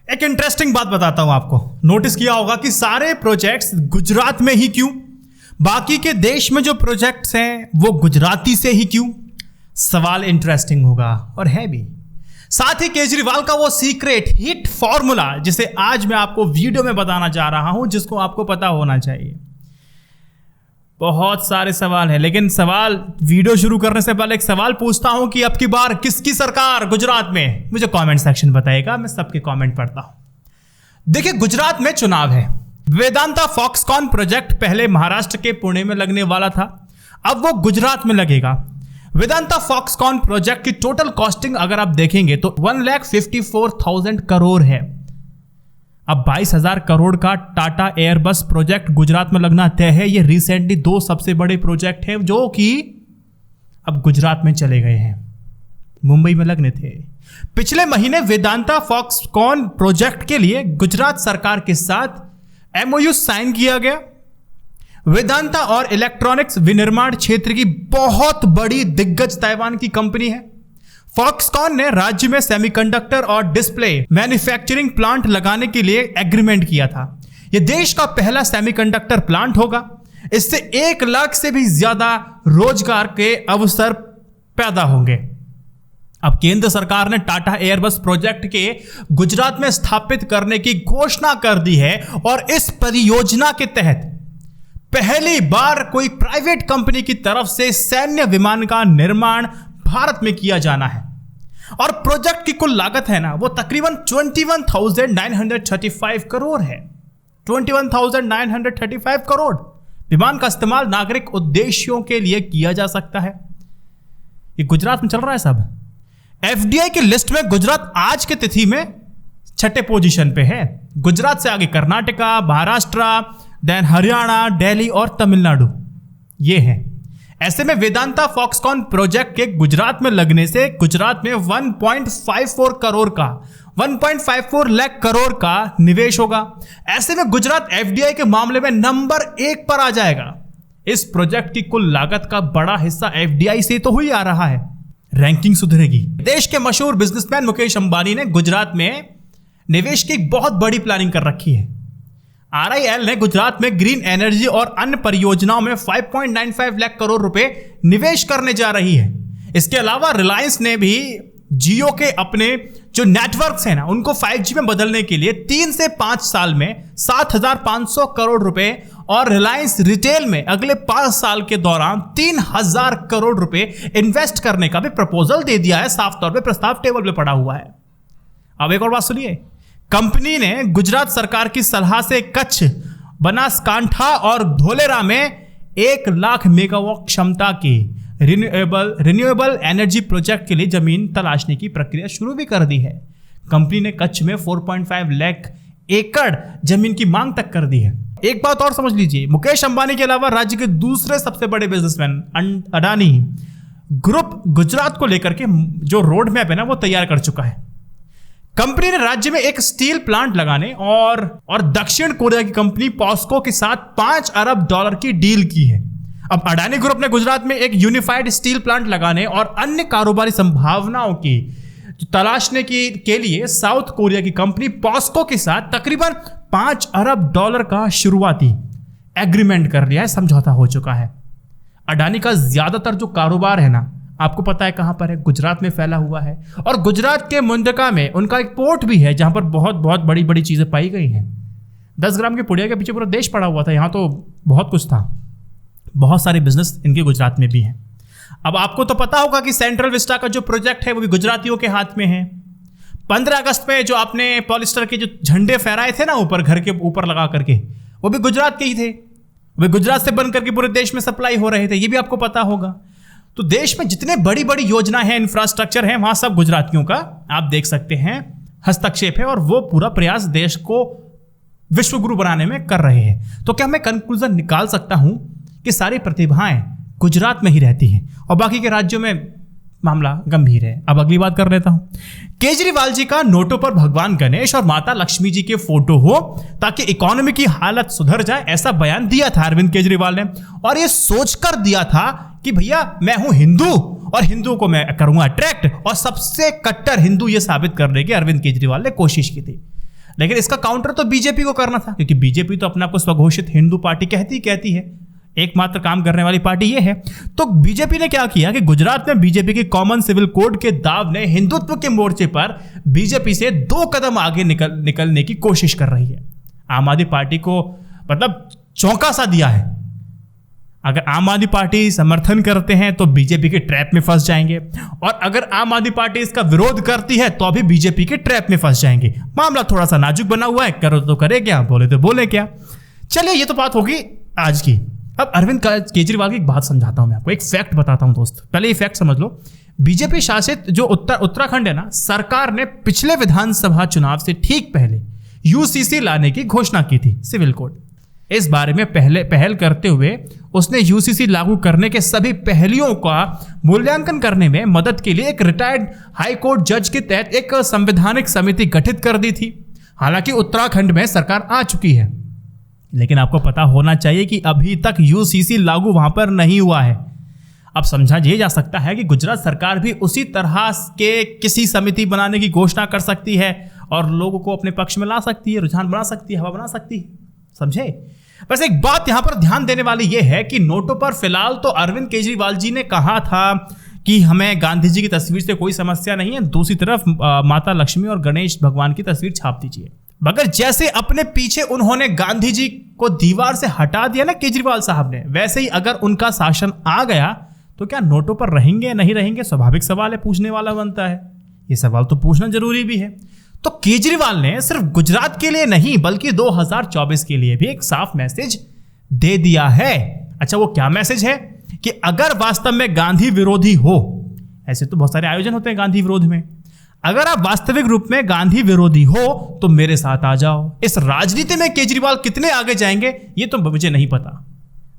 एक इंटरेस्टिंग बात बताता हूं आपको। नोटिस किया होगा कि सारे प्रोजेक्ट्स गुजरात में ही क्यों, बाकी के देश में जो प्रोजेक्ट्स हैं वो गुजराती से ही क्यों? सवाल इंटरेस्टिंग होगा और है भी। साथ ही केजरीवाल का वो सीक्रेट हिट फॉर्मूला जिसे आज मैं आपको वीडियो में बताना जा रहा हूं, जिसको आपको पता होना चाहिए। बहुत सारे सवाल हैं, लेकिन सवाल वीडियो शुरू करने से पहले एक सवाल पूछता हूं कि अब की बार किसकी सरकार गुजरात में? मुझे कमेंट सेक्शन बताइएगा, मैं सबके कमेंट पढ़ता हूं। देखिए, गुजरात में चुनाव है। वेदांता फॉक्सकॉन प्रोजेक्ट पहले महाराष्ट्र के पुणे में लगने वाला था, अब वो गुजरात में लगेगा। वेदांता फॉक्सकॉन प्रोजेक्ट की टोटल कॉस्टिंग अगर आप देखेंगे तो 1,54,000 करोड़ है। अब 22,000 करोड़ का टाटा एयरबस प्रोजेक्ट गुजरात में लगना तय है। ये रिसेंटली दो सबसे बड़े प्रोजेक्ट हैं जो कि अब गुजरात में चले गए हैं, मुंबई में लगने थे। पिछले महीने वेदांता फॉक्सकॉन प्रोजेक्ट के लिए गुजरात सरकार के साथ MOU साइन किया गया। वेदांता और इलेक्ट्रॉनिक्स विनिर्माण क्षेत्र की बहुत बड़ी दिग्गज ताइवान की कंपनी है। फॉक्सकॉन ने राज्य में सेमीकंडक्टर और डिस्प्ले मैन्युफैक्चरिंग प्लांट लगाने के लिए एग्रीमेंट किया था। यह देश का पहला सेमीकंडक्टर प्लांट होगा। इससे 1 लाख से भी ज्यादा रोजगार के अवसर पैदा होंगे। अब केंद्र सरकार ने टाटा एयरबस प्रोजेक्ट के गुजरात में स्थापित करने की घोषणा कर दी है और इस परियोजना के तहत पहली बार कोई प्राइवेट कंपनी की तरफ से सैन्य विमान का निर्माण भारत में किया जाना है। और प्रोजेक्ट की कुल लागत है ना, वो तकरीबन 21,935 करोड़ है। 21,935 करोड़। विमान का इस्तेमाल नागरिक उद्देश्यों के लिए किया जा सकता है। ये गुजरात में चल रहा है सब। FDI की लिस्ट में गुजरात आज की तिथि में 6ठे पोजीशन पे है। गुजरात से आगे कर्नाटका, महाराष्ट्र, देन हरियाणा, दिल्ली और तमिलनाडु ये हैं। ऐसे में वेदांता फॉक्सकॉन प्रोजेक्ट के गुजरात में लगने से गुजरात में 1.54 लाख करोड़ का निवेश होगा। ऐसे में गुजरात FDI के मामले में नंबर 1 पर आ जाएगा। इस प्रोजेक्ट की कुल लागत का बड़ा हिस्सा FDI से तो ही आ रहा है। रैंकिंग सुधरेगी। देश के मशहूर बिजनेसमैन मुकेश अंबानी ने गुजरात में निवेश की बहुत बड़ी प्लानिंग कर रखी है। RIL ने गुजरात में ग्रीन एनर्जी और अन्य परियोजनाओं में 5.95 लाख करोड़ रुपए निवेश करने जा रही है। इसके अलावा रिलायंस ने भी जियो के अपने जो नेटवर्क्स हैं ना, उनको 5G में बदलने के लिए 3 से 5 साल में 7,500 करोड़ रुपए और रिलायंस रिटेल में अगले 5 साल के दौरान 3,000 करोड़ रुपए इन्वेस्ट करने का भी प्रपोजल दे दिया है। साफ तौर पे प्रस्ताव टेबल पे पड़ा हुआ है। अब एक और बात सुनिए। कंपनी ने गुजरात सरकार की सलाह से कच्छ, बनासकांठा और धोलेरा में 1 लाख मेगावाट क्षमता की रिन्यूएबल एनर्जी प्रोजेक्ट के लिए जमीन तलाशने की प्रक्रिया शुरू भी कर दी है। कंपनी ने कच्छ में 4.5 लाख एकड़ जमीन की मांग तक कर दी है। एक बात और समझ लीजिए, मुकेश अंबानी के अलावा राज्य के दूसरे सबसे बड़े बिजनेसमैन अडानी ग्रुप गुजरात को लेकर के जो रोड मैप है ना, वो तैयार कर चुका है। कंपनी ने राज्य में एक स्टील प्लांट लगाने और दक्षिण कोरिया की कंपनी पॉस्को के साथ $5 अरब की डील की है। अब अडानी ग्रुप ने गुजरात में एक यूनिफाइड स्टील प्लांट लगाने और अन्य कारोबारी संभावनाओं की तलाशने के लिए साउथ कोरिया की कंपनी पॉस्को के साथ तकरीबन $5 अरब का शुरुआती एग्रीमेंट कर लिया है, समझौता हो चुका है। अडानी का ज्यादातर जो कारोबार है ना, आपको पता है कहां पर है? गुजरात में फैला हुआ है। और गुजरात के मुंद्रिका में उनका एक पोर्ट भी है जहां पर बहुत बहुत बड़ी बड़ी चीजें पाई गई हैं। 10 ग्राम के पुड़िया के पीछे पूरा देश पड़ा हुआ था। यहां तो बहुत कुछ था। बहुत सारे बिजनेस इनके गुजरात में भी हैं। अब आपको तो पता होगा कि सेंट्रल विस्टा का जो प्रोजेक्ट है वो भी गुजरातियों के हाथ में है। 15 अगस्त में जो आपने पॉलिस्टर के जो झंडे फहराए थे ना ऊपर, घर के ऊपर लगा करके, वो भी गुजरात के ही थे। वे गुजरात से बन करके पूरे देश में सप्लाई हो रहे थे। ये भी आपको पता होगा। तो देश में जितने बड़ी बड़ी योजनाएं हैं, इंफ्रास्ट्रक्चर है, वहां सब गुजरातियों का आप देख सकते हैं हस्तक्षेप है। और वो पूरा प्रयास देश को विश्वगुरु बनाने में कर रहे हैं। तो क्या मैं कंक्लूजन निकाल सकता हूं कि सारी प्रतिभाएं गुजरात में ही रहती हैं और बाकी के राज्यों में मामला गंभीर है? अब अगली बात कर लेता हूं। केजरीवाल जी का नोटों पर भगवान गणेश और माता लक्ष्मी जी के फोटो हो ताकि इकोनॉमी की हालत सुधर जाए, ऐसा बयान दिया था अरविंद केजरीवाल ने। और यह सोचकर दिया था कि भैया मैं हूं हिंदू और हिंदुओं को मैं करूंगा अट्रैक्ट, और सबसे कट्टर हिंदू यह साबित करने की अरविंद केजरीवाल ने कोशिश की थी। लेकिन इसका काउंटर तो बीजेपी को करना था, क्योंकि बीजेपी तो अपने आप को स्वघोषित हिंदू पार्टी कहती है, एकमात्र काम करने वाली पार्टी ये है। तो बीजेपी ने क्या किया कि गुजरात में बीजेपी के कॉमन सिविल कोड के दाव ने हिंदुत्व के मोर्चे पर बीजेपी से 2 कदम आगे निकलने की कोशिश कर रही है। आम आदमी पार्टी को मतलब चौंका सा दिया है। अगर आम आदमी पार्टी समर्थन करते हैं तो बीजेपी के ट्रैप में फंस जाएंगे, और अगर आम आदमी पार्टी इसका विरोध करती है तो अभी बीजेपी के ट्रैप में फंस जाएंगे। मामला थोड़ा सा नाजुक बना हुआ है, करो तो करे क्या, बोले तो बोले क्या। चलिए, ये तो बात होगी आज की। अब अरविंद केजरीवाल की एक बात समझाता हूं मैं आपको, एक फैक्ट बताता हूं दोस्त। पहले ये फैक्ट समझ लो। बीजेपी शासित जो उत्तराखंड है ना, सरकार ने पिछले विधानसभा चुनाव से ठीक पहले यूसीसी लाने की घोषणा की थी, सिविल कोड। इस बारे में पहल करते हुए उसने यूसीसी लागू करने के सभी पहलुओं का मूल्यांकन करने में मदद के लिए एक रिटायर्ड हाई कोर्ट जज के तहत एक संवैधानिक समिति गठित कर दी थी। हालांकि उत्तराखंड में सरकार आ चुकी है, लेकिन आपको पता होना चाहिए कि अभी तक यूसीसी लागू वहां पर नहीं हुआ है। अब समझा ये जा सकता है कि गुजरात सरकार भी उसी तरह के किसी समिति बनाने की घोषणा कर सकती है और लोगों को अपने पक्ष में ला सकती है, रुझान बना सकती है, हवा बना सकती है। समझे? बस एक बात यहां पर ध्यान देने वाली यह है कि नोटों पर फिलहाल तो अरविंद केजरीवाल जी ने कहा था कि हमें गांधी जी की तस्वीर से कोई समस्या नहीं है, दूसरी तरफ माता लक्ष्मी और गणेश भगवान की तस्वीर छाप दीजिए। मगर जैसे अपने पीछे उन्होंने गांधी जी को दीवार से हटा दिया ना केजरीवाल साहब ने, वैसे ही अगर उनका शासन आ गया तो क्या नोटों पर रहेंगे नहीं रहेंगे? स्वाभाविक सवाल है, पूछने वाला बनता है। ये सवाल तो पूछना जरूरी भी है। तो केजरीवाल ने सिर्फ गुजरात के लिए नहीं बल्कि 2024 के लिए भी एक साफ मैसेज दे दिया है। अच्छा, वो क्या मैसेज है? कि अगर वास्तव में गांधी विरोधी हो, ऐसे तो बहुत सारे आयोजन होते हैं गांधी विरोध में, अगर आप वास्तविक रूप में गांधी विरोधी हो तो मेरे साथ आ जाओ। इस राजनीति में केजरीवाल कितने आगे जाएंगे ये तो मुझे नहीं पता।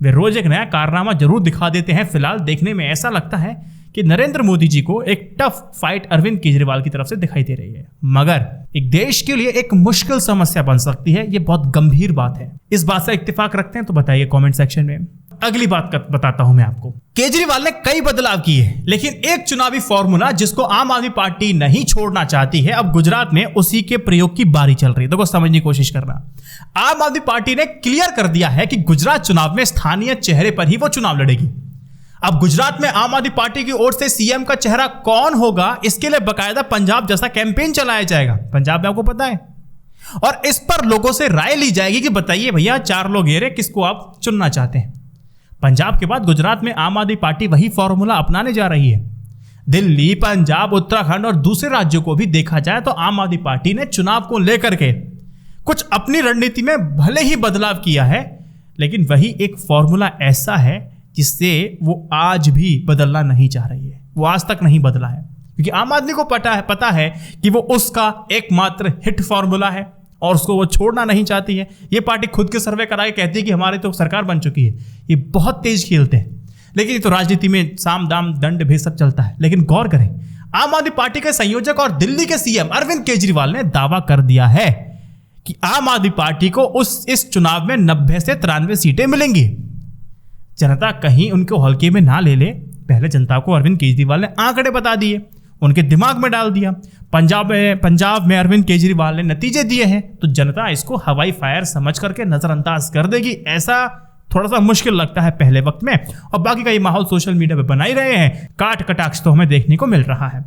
वे रोज एक नया कारनामा जरूर दिखा देते हैं। फिलहाल देखने में ऐसा लगता है कि नरेंद्र मोदी जी को एक टफ फाइट अरविंद केजरीवाल की तरफ से दिखाई दे रही है, मगर एक देश के लिए एक मुश्किल समस्या बन सकती है। ये बहुत गंभीर बात है। इस बात से इत्तेफाक रखते हैं तो बताइए कमेंट सेक्शन में। अगली बात बताता हूं मैं आपको। केजरीवाल ने कई बदलाव किए, लेकिन एक चुनावी फॉर्मूला जिसको आम आदमी पार्टी नहीं छोड़ना चाहती है, अब गुजरात में उसी के प्रयोग की बारी चल रही है। देखो, समझने की कोशिश करना। आम आदमी पार्टी ने क्लियर कर दिया है कि गुजरात चुनाव में स्थानीय चेहरे पर ही वो चुनाव लड़ेगी। अब गुजरात में आम आदमी पार्टी की ओर से सीएम का चेहरा कौन होगा, इसके लिए बकायदा पंजाब जैसा कैंपेन चलाया जाएगा। पंजाब में आपको पता है, और इस पर लोगों से राय ली जाएगी कि बताइए भैया, 4 लोग घेरे, किसको आप चुनना चाहते हैं। पंजाब के बाद गुजरात में आम आदमी पार्टी वही फॉर्मूला अपनाने जा रही है। दिल्ली, पंजाब, उत्तराखंड और दूसरे राज्यों को भी देखा जाए तो आम आदमी पार्टी ने चुनाव को लेकर के कुछ अपनी रणनीति में भले ही बदलाव किया है, लेकिन वही एक फॉर्मूला ऐसा है जिससे वो आज भी बदलना नहीं चाह रही है। वो आज तक नहीं बदला है, क्योंकि आम आदमी को पता है कि वो उसका एकमात्र हिट फॉर्मूला है और उसको वो छोड़ना नहीं चाहती है। ये पार्टी खुद के सर्वे करा के कहती है कि हमारी तो सरकार बन चुकी है। ये बहुत तेज खेलते हैं, लेकिन ये तो राजनीति में साम दाम दंड भेद सब चलता है। लेकिन गौर करें, आम आदमी पार्टी के संयोजक और दिल्ली के सीएम अरविंद केजरीवाल ने दावा कर दिया है कि आम आदमी पार्टी को इस चुनाव में 90 से 93 सीटें मिलेंगी। जनता कहीं उनको हल्के में ना ले ले, पहले जनता को अरविंद केजरीवाल ने आंकड़े बता दिए, उनके दिमाग में डाल दिया। पंजाब में अरविंद केजरीवाल ने नतीजे दिए हैं, तो जनता इसको हवाई फायर समझ करके नजरअंदाज कर देगी। ऐसा थोड़ा सा मुश्किल लगता है पहले वक्त में, और बाकी का ये माहौल सोशल मीडिया पे बना ही रहे हैं। काट कटाक्ष तो हमें देखने को मिल रहा है।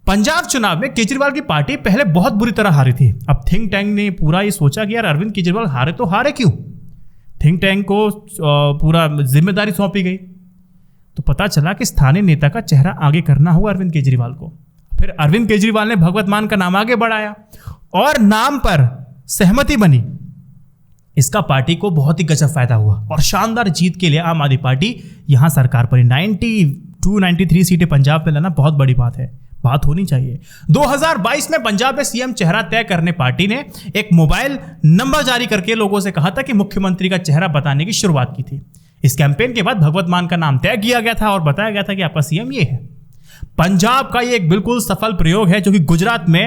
पंजाब चुनाव में केजरीवाल की पार्टी पहले बहुत बुरी तरह हारी थी। अब थिंक टैंक ने पूरा ये सोचा कि यार अरविंद केजरीवाल हारे तो हारे क्यों, थिंक टैंक को पूरा जिम्मेदारी सौंपी गई, तो पता चला कि स्थानीय नेता का चेहरा आगे करना होगा अरविंद केजरीवाल को। फिर अरविंद केजरीवाल ने भगवत मान का नाम आगे बढ़ाया और नाम पर सहमति बनी। इसका पार्टी को बहुत ही गजब फायदा हुआ और शानदार जीत के लिए आम आदमी पार्टी यहां सरकार पर 92-93 सीटें पंजाब में लाना बहुत बड़ी बात है, बात होनी चाहिए। 2022 में पंजाब में सीएम चेहरा तय करने पार्टी ने एक मोबाइल नंबर जारी करके लोगों से कहा था कि मुख्यमंत्री का चेहरा बताने की शुरुआत की थी। इस कैंपेन के बाद भगवत मान का नाम तय किया गया था और बताया गया था कि आपका सीएम ये है। पंजाब का ये एक बिल्कुल सफल प्रयोग है जो कि गुजरात में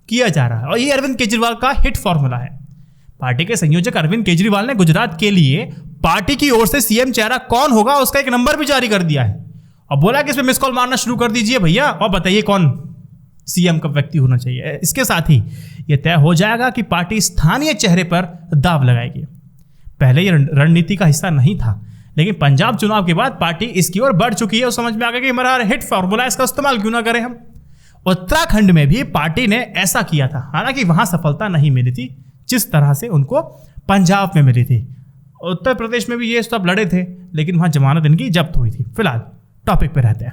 किया जा रहा है, और ये अरविंद केजरीवाल का हिट फॉर्मूला है। पार्टी के संयोजक अरविंद केजरीवाल ने गुजरात के लिए पार्टी की ओर से सीएम चेहरा कौन होगा उसका एक नंबर भी जारी कर दिया है और बोला कि इसमें मिस कॉल मारना शुरू कर दीजिए भैया और बताइए कौन सीएम का व्यक्ति होना चाहिए। इसके साथ ही यह तय हो जाएगा कि पार्टी स्थानीय चेहरे पर दाव लगाएगी। पहले यह रणनीति का हिस्सा नहीं था, लेकिन पंजाब चुनाव के बाद पार्टी इसकी ओर बढ़ चुकी है और समझ में आ गया कि हमारा हिट फॉर्मूला, इसका इस्तेमाल क्यों ना करें हम। उत्तराखंड में भी पार्टी ने ऐसा किया था, हालांकि वहां सफलता नहीं मिली थी जिस तरह से उनको पंजाब में मिली थी। उत्तर प्रदेश में भी ये सब लड़े थे, लेकिन वहां जमानत इनकी जब्त हुई थी। फिलहाल टॉपिक पे रहते हैं।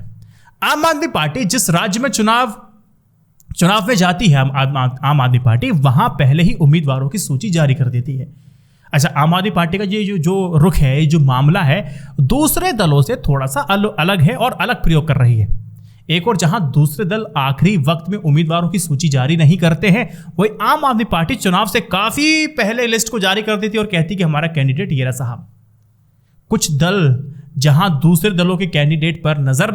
आम आदमी पार्टी जिस राज्य में चुनाव में जाती है, आम आदमी पार्टी वहां पहले ही उम्मीदवारों की सूची जारी कर देती है। अच्छा, आम आदमी पार्टी का ये जो रुख है, जो मामला है, दूसरे दलों से थोड़ा सा अलग है और अलग प्रयोग कर रही है। एक और जहां दूसरे दल आखिरी वक्त में उम्मीदवारों की सूची जारी नहीं करते हैं, वही आम आदमी पार्टी चुनाव से काफी पहले लिस्ट को जारी कर देती है और कहती कि हमारा कैंडिडेट ये रहा साहब। कुछ दल जहां दूसरे दलों के कैंडिडेट पर नजर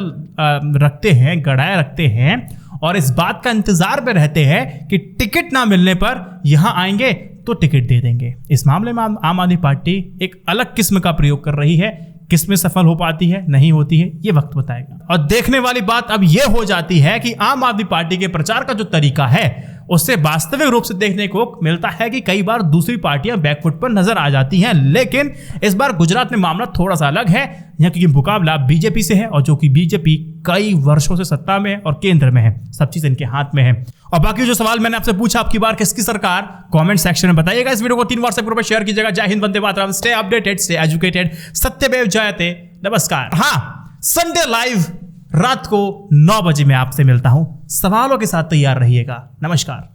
रखते हैं, गड़ाए रखते हैं और इस बात का इंतजार में रहते हैं कि टिकट ना मिलने पर यहां आएंगे तो टिकट दे देंगे। इस मामले में आम आदमी पार्टी एक अलग किस्म का प्रयोग कर रही है। किसमें सफल हो पाती है, नहीं होती है, ये वक्त बताएगा। और देखने वाली बात अब यह हो जाती है कि आम आदमी पार्टी के प्रचार का जो तरीका है, उससे वास्तविक रूप से देखने को मिलता है कि कई बार दूसरी पार्टियां बैकफुट पर नजर आ जाती हैं। लेकिन इस बार गुजरात में मामला थोड़ा सा अलग है, यहाँ क्योंकि मुकाबला बीजेपी से है और जो कि बीजेपी कई वर्षों से सत्ता में है और केंद्र में है, सब चीज इनके हाथ में है। और बाकी जो सवाल मैंने आपसे पूछा, आपकी बार किसकी सरकार, कमेंट सेक्शन में बताइएगा। इस वीडियो को 3 व्हाट्सएप ग्रुप पर शेयर कीजिएगा। जय Hind, Vande Mataram, stay updated, stay educated, सत्यमेव जयते, नमस्कार। हाँ, संडे लाइव रात को 9 बजे मैं आपसे मिलता हूं। सवालों के साथ तैयार रहिएगा। नमस्कार।